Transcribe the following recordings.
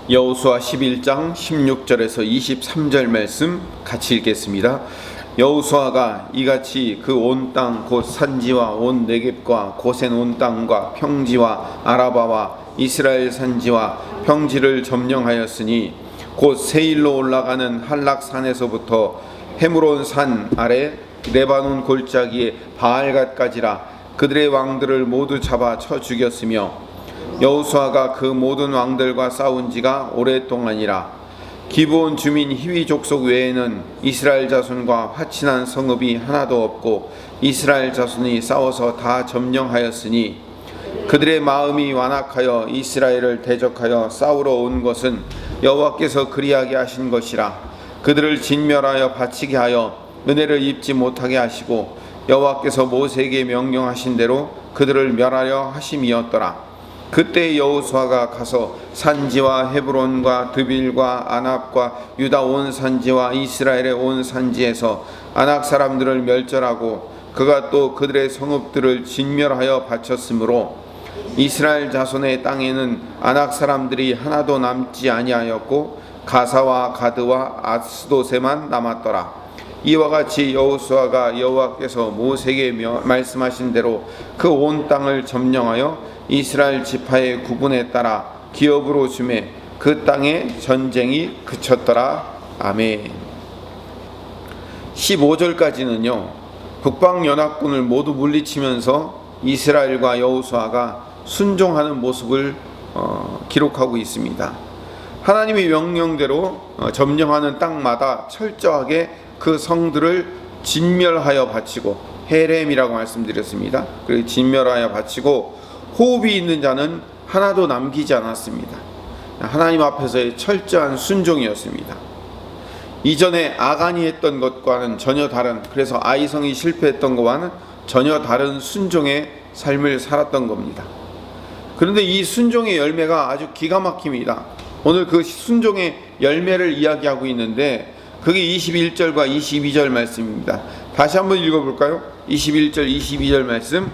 여호수아 11장 16절에서 23절 말씀 같이 읽겠습니다. 여호수아가 이같이 그 온 땅 곧 산지와 온 네겝과 고센 온 땅과 평지와 아라바와 이스라엘 산지와 평지를 점령하였으니 곧 세일로 올라가는 한락산에서부터 헤므론 산 아래 레바논 골짜기의 바알갓까지라. 그들의 왕들을 모두 잡아 쳐 죽였으며 여호수아가 그 모든 왕들과 싸운 지가 오랫동안이라. 기브온 주민 히위 족속 외에는 이스라엘 자손과 화친한 성읍이 하나도 없고 이스라엘 자손이 싸워서 다 점령하였으니 그들의 마음이 완악하여 이스라엘을 대적하여 싸우러 온 것은 여호와께서 그리하게 하신 것이라. 그들을 진멸하여 바치게 하여 은혜를 입지 못하게 하시고 여호와께서 모세에게 명령하신 대로 그들을 멸하려 하심이었더라. 그때 여호수아가 가서 산지와 헤브론과 드빌과 아납과 유다 온 산지와 이스라엘의 온 산지에서 아낙 사람들을 멸절하고 그가 또 그들의 성읍들을 진멸하여 바쳤으므로 이스라엘 자손의 땅에는 아낙 사람들이 하나도 남지 아니하였고 가사와 가드와 아스도세만 남았더라. 이와 같이 여호수아가 여호와께서 모세에게 말씀하신 대로 그 온 땅을 점령하여 이스라엘 지파의 구분에 따라 기업으로 주매 그 땅에 전쟁이 그쳤더라. 아멘. 15절까지는요 북방연합군을 모두 물리치면서 이스라엘과 여호수아가 순종하는 모습을 기록하고 있습니다. 하나님의 명령대로 점령하는 땅마다 철저하게 그 성들을 진멸하여 바치고, 헤렘이라고 말씀드렸습니다. 그리고 진멸하여 바치고 호흡이 있는 자는 하나도 남기지 않았습니다. 하나님 앞에서의 철저한 순종이었습니다. 이전에 아간이 했던 것과는 전혀 다른, 그래서 아이성이 실패했던 것과는 전혀 다른 순종의 삶을 살았던 겁니다. 그런데 이 순종의 열매가 아주 기가 막힙니다. 오늘 그 순종의 열매를 이야기하고 있는데 그게 21절과 22절 말씀입니다. 다시 한번 읽어볼까요? 21절 22절 말씀.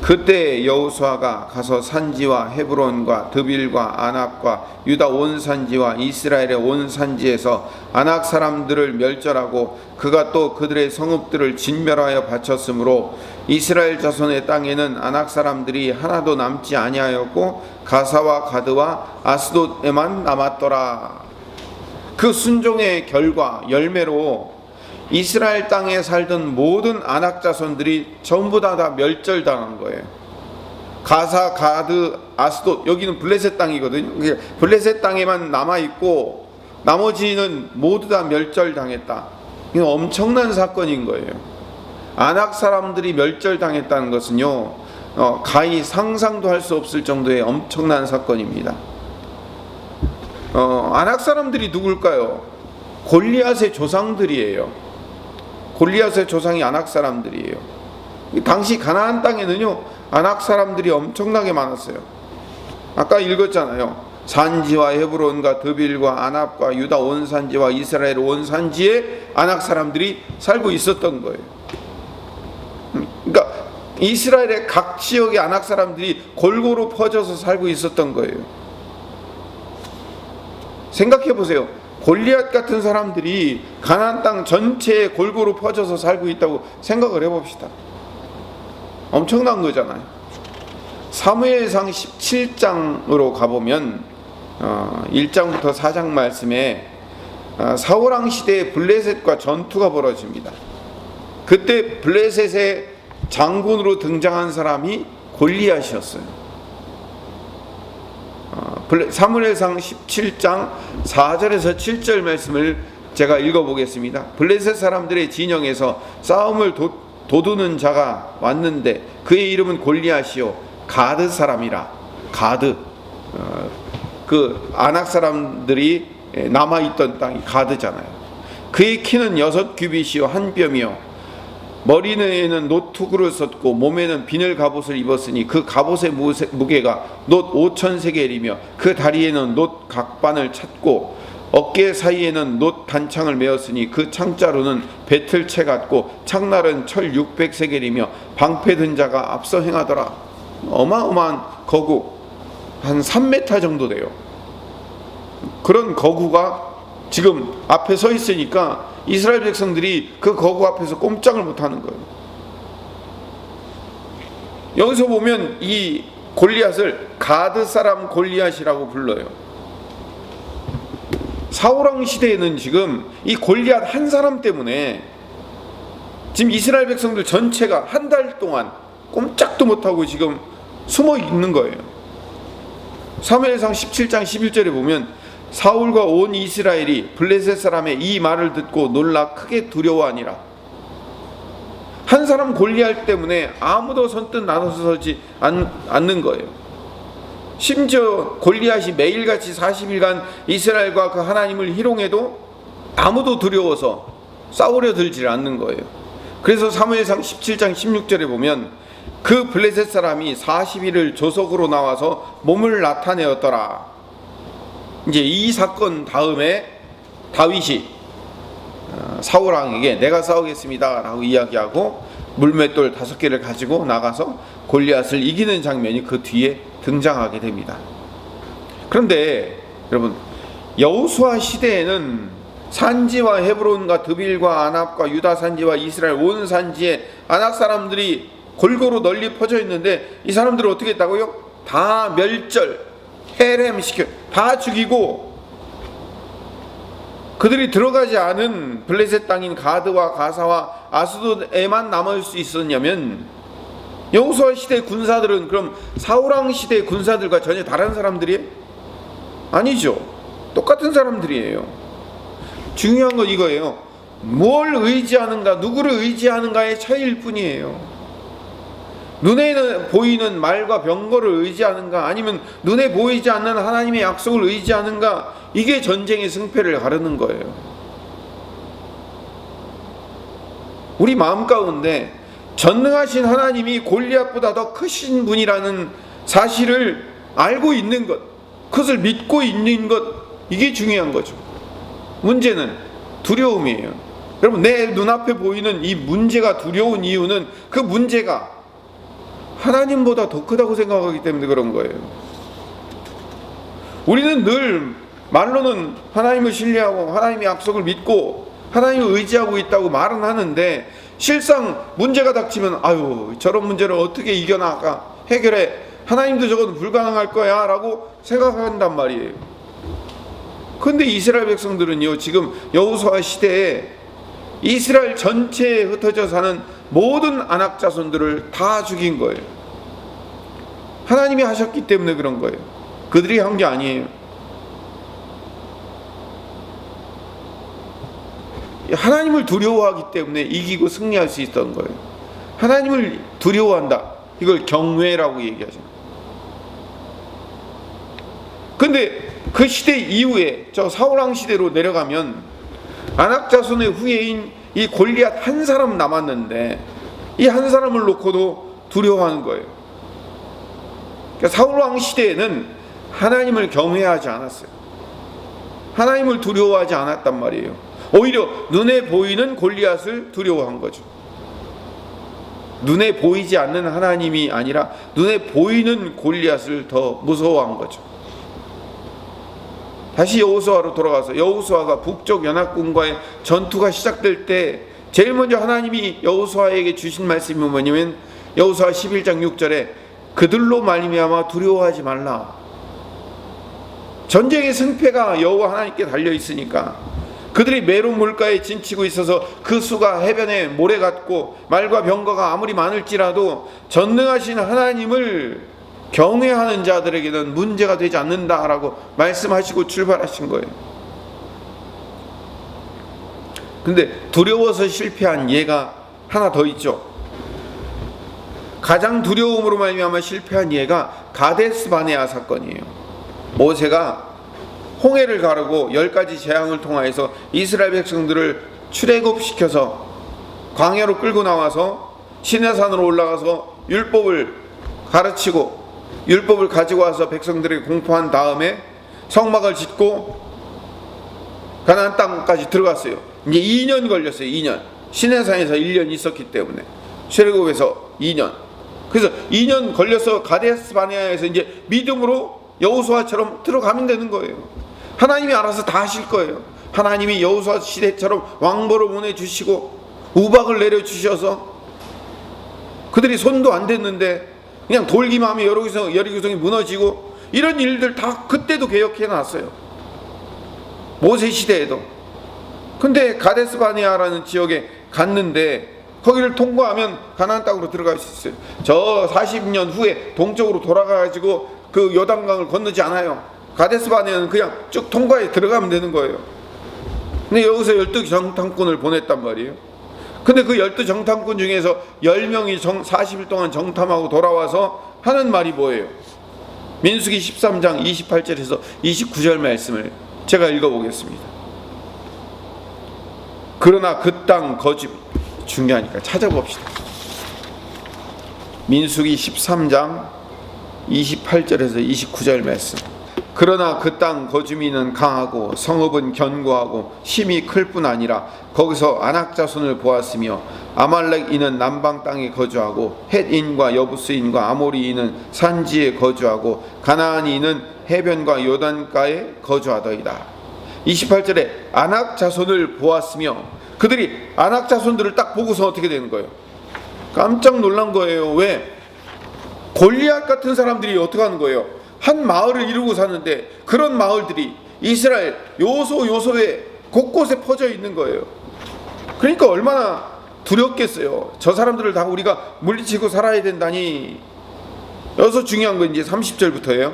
그때 여호수아가 가서 산지와 헤브론과 드빌과 아납과 유다 온 산지와 이스라엘의 온 산지에서 아낙 사람들을 멸절하고 그가 또 그들의 성읍들을 진멸하여 바쳤으므로 이스라엘 자손의 땅에는 아낙 사람들이 하나도 남지 아니하였고 가사와 가드와 아스돗에만 남았더라. 그 순종의 결과 열매로 이스라엘 땅에 살던 모든 아낙 자손들이 전부 다 멸절당한 거예요. 가사, 가드, 아스돗, 여기는 블레셋 땅이거든요. 블레셋 땅에만 남아있고 나머지는 모두 다 멸절당했다. 이건 엄청난 사건인 거예요. 아낙 사람들이 멸절당했다는 것은요 가히 상상도 할 수 없을 정도의 엄청난 사건입니다. 아낙 사람들이 누굴까요? 골리앗의 조상들이에요. 골리앗의 조상이 아낙 사람들이에요. 당시 가나안 땅에는요 아낙 사람들이 엄청나게 많았어요. 아까 읽었잖아요. 산지와 헤브론과 드빌과 아납과 유다 온 산지와 이스라엘 온 산지에 아낙 사람들이 살고 있었던 거예요. 그러니까 이스라엘의 각 지역의 아낙 사람들이 골고루 퍼져서 살고 있었던 거예요. 생각해 보세요. 골리앗 같은 사람들이 가나안 땅 전체에 골고루 퍼져서 살고 있다고 생각을 해봅시다. 엄청난 거잖아요. 사무엘상 17장으로 가보면 1장부터 4장 말씀에 사울왕 시대에 블레셋과 전투가 벌어집니다. 그때 블레셋의 장군으로 등장한 사람이 골리앗이었어요. 사무엘상 17장 4절에서 7절 말씀을 제가 읽어보겠습니다. 블레셋 사람들의 진영에서 싸움을 도두는 자가 왔는데 그의 이름은 골리앗이요 가드 사람이라. 가드, 그 아낙 사람들이 남아있던 땅이 가드잖아요. 그의 키는 6규빗이요 한 뼘이요 머리에는 놋 투구를 썼고 몸에는 비늘 갑옷을 입었으니 그 갑옷의 무게가 놋 5,000세겔이며 그 다리에는 놋 각반을 찼고 어깨 사이에는 놋 단창을 메었으니 그 창자루는 배틀채 같고 창날은 철 600세겔이며 방패 든 자가 앞서 행하더라. 어마어마한 거구, 한 3m 정도 돼요. 그런 거구가 지금 앞에 서 있으니까 이스라엘 백성들이 그 거구 앞에서 꼼짝을 못하는 거예요. 여기서 보면 이 골리앗을 가드 사람 골리앗이라고 불러요. 사울왕 시대에는 지금 이 골리앗 한 사람 때문에 지금 이스라엘 백성들 전체가 한 달 동안 꼼짝도 못하고 지금 숨어 있는 거예요. 사무엘상 17장 11절에 보면 사울과 온 이스라엘이 블레셋 사람의 이 말을 듣고 놀라 크게 두려워하니라. 한 사람 골리앗 때문에 아무도 선뜻 나서서 서지 않는 거예요. 심지어 골리앗이 매일같이 40일간 이스라엘과 그 하나님을 희롱해도 아무도 두려워서 싸우려 들지 않는 거예요. 그래서 사무엘상 17장 16절에 보면 그 블레셋 사람이 40일을 조석으로 나와서 몸을 나타내었더라. 이제 이 사건 다음에 다윗이 사울왕에게 내가 싸우겠습니다 라고 이야기하고 물맷돌 5개를 가지고 나가서 골리앗을 이기는 장면이 그 뒤에 등장하게 됩니다. 그런데 여러분, 여호수아 시대에는 산지와 헤브론과 드빌과 아납과 유다 산지와 이스라엘 온 산지에 아낙 사람들이 골고루 널리 퍼져 있는데 이 사람들을 어떻게 했다고요? 다 멸절, 해렘시켜 다 죽이고 그들이 들어가지 않은 블레셋 땅인 가드와 가사와 아스돗에만 남을 수 있었냐면 여호수아 시대 군사들은 그럼 사울왕 시대 군사들과 전혀 다른 사람들이에요? 아니죠. 똑같은 사람들이에요. 중요한 건 이거예요. 뭘 의지하는가, 누구를 의지하는가의 차이일 뿐이에요. 눈에 보이는 말과 병거를 의지하는가, 아니면 눈에 보이지 않는 하나님의 약속을 의지하는가, 이게 전쟁의 승패를 가르는 거예요. 우리 마음 가운데 전능하신 하나님이 골리앗보다 더 크신 분이라는 사실을 알고 있는 것, 그것을 믿고 있는 것, 이게 중요한 거죠. 문제는 두려움이에요. 여러분, 내 눈앞에 보이는 이 문제가 두려운 이유는 그 문제가 하나님보다 더 크다고 생각하기 때문에 그런 거예요. 우리는 늘 말로는 하나님을 신뢰하고 하나님의 약속을 믿고 하나님을 의지하고 있다고 말은 하는데 실상 문제가 닥치면 아유, 저런 문제를 어떻게 이겨나가 해결해, 하나님도 저건 불가능할 거야 라고 생각한단 말이에요. 그런데 이스라엘 백성들은요, 지금 여호수아 시대에 이스라엘 전체에 흩어져 사는 모든 아낙 자손들을 다 죽인 거예요. 하나님이 하셨기 때문에 그런 거예요. 그들이 한 게 아니에요. 하나님을 두려워하기 때문에 이기고 승리할 수 있었던 거예요. 하나님을 두려워한다, 이걸 경외라고 얘기하죠. 근데 그 시대 이후에 저 사울왕 시대로 내려가면 아낙 자손의 후예인 이 골리앗 한 사람 남았는데 이 한 사람을 놓고도 두려워하는 거예요. 그러니까 사울왕 시대에는 하나님을 경외하지 않았어요. 하나님을 두려워하지 않았단 말이에요. 오히려 눈에 보이는 골리앗을 두려워한 거죠. 눈에 보이지 않는 하나님이 아니라 눈에 보이는 골리앗을 더 무서워한 거죠. 다시 여호수아로 돌아가서 여호수아가 북쪽 연합군과의 전투가 시작될 때 제일 먼저 하나님이 여호수아에게 주신 말씀이 뭐냐면 여호수아 11장 6절에 그들로 말미암아 두려워하지 말라. 전쟁의 승패가 여호와 하나님께 달려 있으니까 그들이 메론 물가에 진치고 있어서 그 수가 해변에 모래 같고 말과 병거가 아무리 많을지라도 전능하신 하나님을 경외하는 자들에게는 문제가 되지 않는다라고 말씀하시고 출발하신 거예요. 근데 두려워서 실패한 예가 하나 더 있죠. 가장 두려움으로 말미암아 실패한 예가 가데스 바네아 사건이에요. 모세가 홍해를 가르고 10가지 재앙을 통하여서 이스라엘 백성들을 출애굽시켜서 광야로 끌고 나와서 시내산으로 올라가서 율법을 가르치고 율법을 가지고 와서 백성들에게 공포한 다음에 성막을 짓고 가나안 땅까지 들어갔어요. 이제 2년 걸렸어요. 2년. 시내산에서 1년 있었기 때문에 출애굽에서 2년. 그래서 2년 걸려서 가데스 바네아에서 이제 믿음으로 여호수아처럼 들어가면 되는 거예요. 하나님이 알아서 다 하실 거예요. 하나님이 여호수아 시대처럼 왕보를 보내주시고 우박을 내려주셔서 그들이 손도 안 댔는데 그냥 돌기만 하면 여리고성이 무너지고, 이런 일들 다 그때도 개혁해 놨어요. 모세 시대에도. 근데 가데스바네아라는 지역에 갔는데 거기를 통과하면 가나안 땅으로 들어갈 수 있어요. 저 40년 후에 동쪽으로 돌아가가지고 그 요단강을 건너지 않아요. 가데스바네아는 그냥 쭉 통과해 들어가면 되는 거예요. 근데 여기서 12정탐꾼을 보냈단 말이에요. 근데 그 12정탐꾼 중에서 10명이 40일 동안 정탐하고 돌아와서 하는 말이 뭐예요? 민수기 13장 28절에서 29절 말씀을 제가 읽어보겠습니다. 그러나 그 땅 거짓, 중요하니까 찾아봅시다. 민수기 13장 28절에서 29절 말씀. 그러나 그 땅 거주민은 강하고 성읍은 견고하고 힘이 클 뿐 아니라 거기서 아낙 자손을 보았으며 아말렉인은 남방 땅에 거주하고 헷인과 여부스인과 아모리인은 산지에 거주하고 가나안인은 해변과 요단가에 거주하더이다. 28절에 아낙 자손을 보았으며, 그들이 아낙 자손들을 딱 보고서 어떻게 되는 거예요? 깜짝 놀란 거예요. 왜? 골리앗 같은 사람들이 어떻게 하는 거예요? 한 마을을 이루고 사는데 그런 마을들이 이스라엘 요소에 곳곳에 퍼져 있는 거예요. 그러니까 얼마나 두렵겠어요. 저 사람들을 다 우리가 물리치고 살아야 된다니. 여기서 중요한 건 이제 30절부터예요.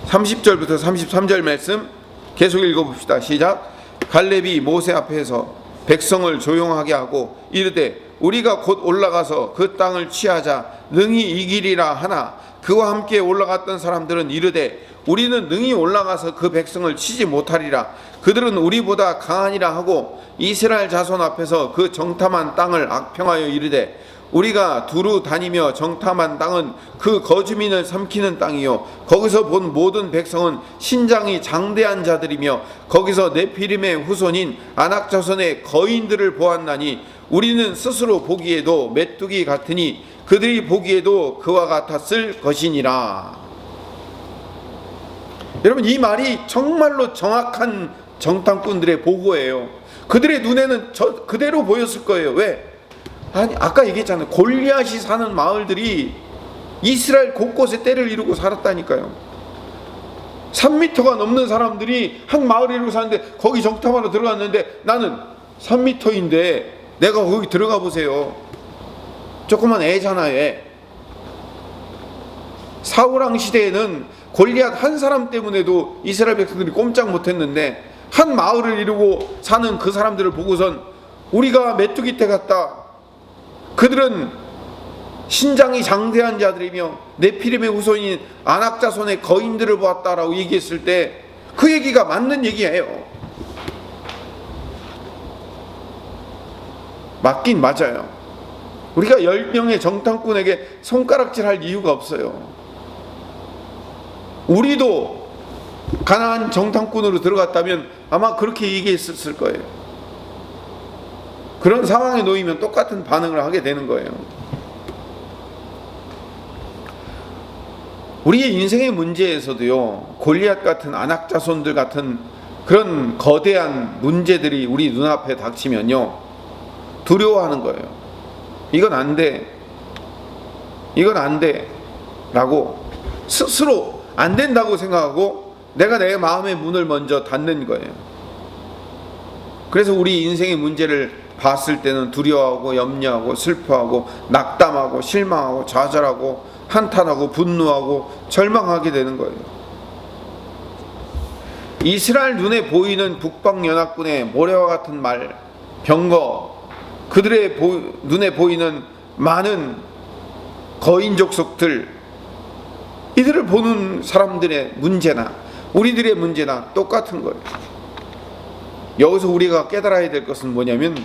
30절부터 33절 말씀 계속 읽어봅시다. 시작. 갈렙이 모세 앞에서 백성을 조용하게 하고 이르되 우리가 곧 올라가서 그 땅을 취하자 능히 이기리라 하나, 그와 함께 올라갔던 사람들은 이르되 우리는 능히 올라가서 그 백성을 치지 못하리라. 그들은 우리보다 강하니라 하고 이스라엘 자손 앞에서 그 정탐한 땅을 악평하여 이르되 우리가 두루 다니며 정탐한 땅은 그 거주민을 삼키는 땅이요 거기서 본 모든 백성은 신장이 장대한 자들이며 거기서 네피림의 후손인 아낙 자손의 거인들을 보았나니 우리는 스스로 보기에도 메뚜기 같으니 그들이 보기에도 그와 같았을 것이니라. 여러분, 이 말이 정말로 정확한 정탐꾼들의 보고예요. 그들의 눈에는 그대로 보였을 거예요. 왜? 아니, 아까 얘기했잖아요. 골리앗이 사는 마을들이 이스라엘 곳곳에 때를 이루고 살았다니까요. 3m가 넘는 사람들이 한 마을을 이루고 사는데 거기 정탐하러 들어갔는데 나는 3m인데 내가 거기 들어가 보세요. 조그만 애잖아, 애. 사울왕 시대에는 골리앗 한 사람 때문에도 이스라엘 백성들이 꼼짝 못했는데 한 마을을 이루고 사는 그 사람들을 보고선 우리가 메뚜기 떼 같다. 그들은 신장이 장대한 자들이며 네피림의 후손인 아낙 자손의 거인들을 보았다라고 얘기했을 때 그 얘기가 맞는 얘기예요. 맞긴 맞아요. 우리가 10명의 정탐꾼에게 손가락질할 이유가 없어요. 우리도 가나안 정탐꾼으로 들어갔다면 아마 그렇게 얘기했을 거예요. 그런 상황에 놓이면 똑같은 반응을 하게 되는 거예요. 우리의 인생의 문제에서도요, 골리앗 같은 아낙 자손들 같은 그런 거대한 문제들이 우리 눈앞에 닥치면요, 두려워하는 거예요. 이건 안 돼. 이건 안 돼. 라고 스스로 안 된다고 생각하고 내가 내 마음의 문을 먼저 닫는 거예요. 그래서 우리 인생의 문제를 봤을 때는 두려워하고 염려하고 슬퍼하고 낙담하고 실망하고 좌절하고 한탄하고 분노하고 절망하게 되는 거예요. 이스라엘 눈에 보이는 북방연합군의 모래와 같은 말, 병거, 그들의 눈에 보이는 많은 거인 족속들, 이들을 보는 사람들의 문제나 우리들의 문제나 똑같은 거예요. 여기서 우리가 깨달아야 될 것은 뭐냐면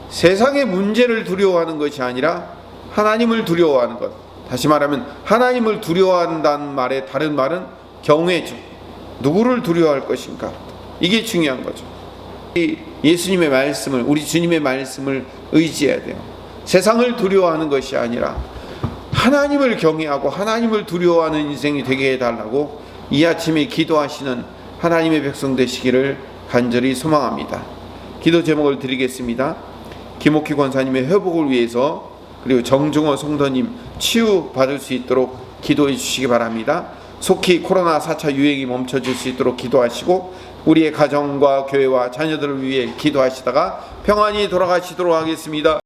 세상의 문제를 두려워하는 것이 아니라 하나님을 두려워하는 것. 다시 말하면 하나님을 두려워한다는 말의 다른 말은 경외죠. 누구를 두려워할 것인가? 이게 중요한 거죠. 예수님의 말씀을, 우리 주님의 말씀을 의지해야 돼요. 세상을 두려워하는 것이 아니라 하나님을 경외하고 하나님을 두려워하는 인생이 되게 해달라고 이 아침에 기도하시는 하나님의 백성 되시기를 간절히 소망합니다. 기도 제목을 드리겠습니다. 김옥희 권사님의 회복을 위해서, 그리고 정중호 성도님 치유 받을 수 있도록 기도해 주시기 바랍니다. 속히 코로나 4차 유행이 멈춰질 수 있도록 기도하시고, 우리의 가정과 교회와 자녀들을 위해 기도하시다가 평안히 돌아가시도록 하겠습니다.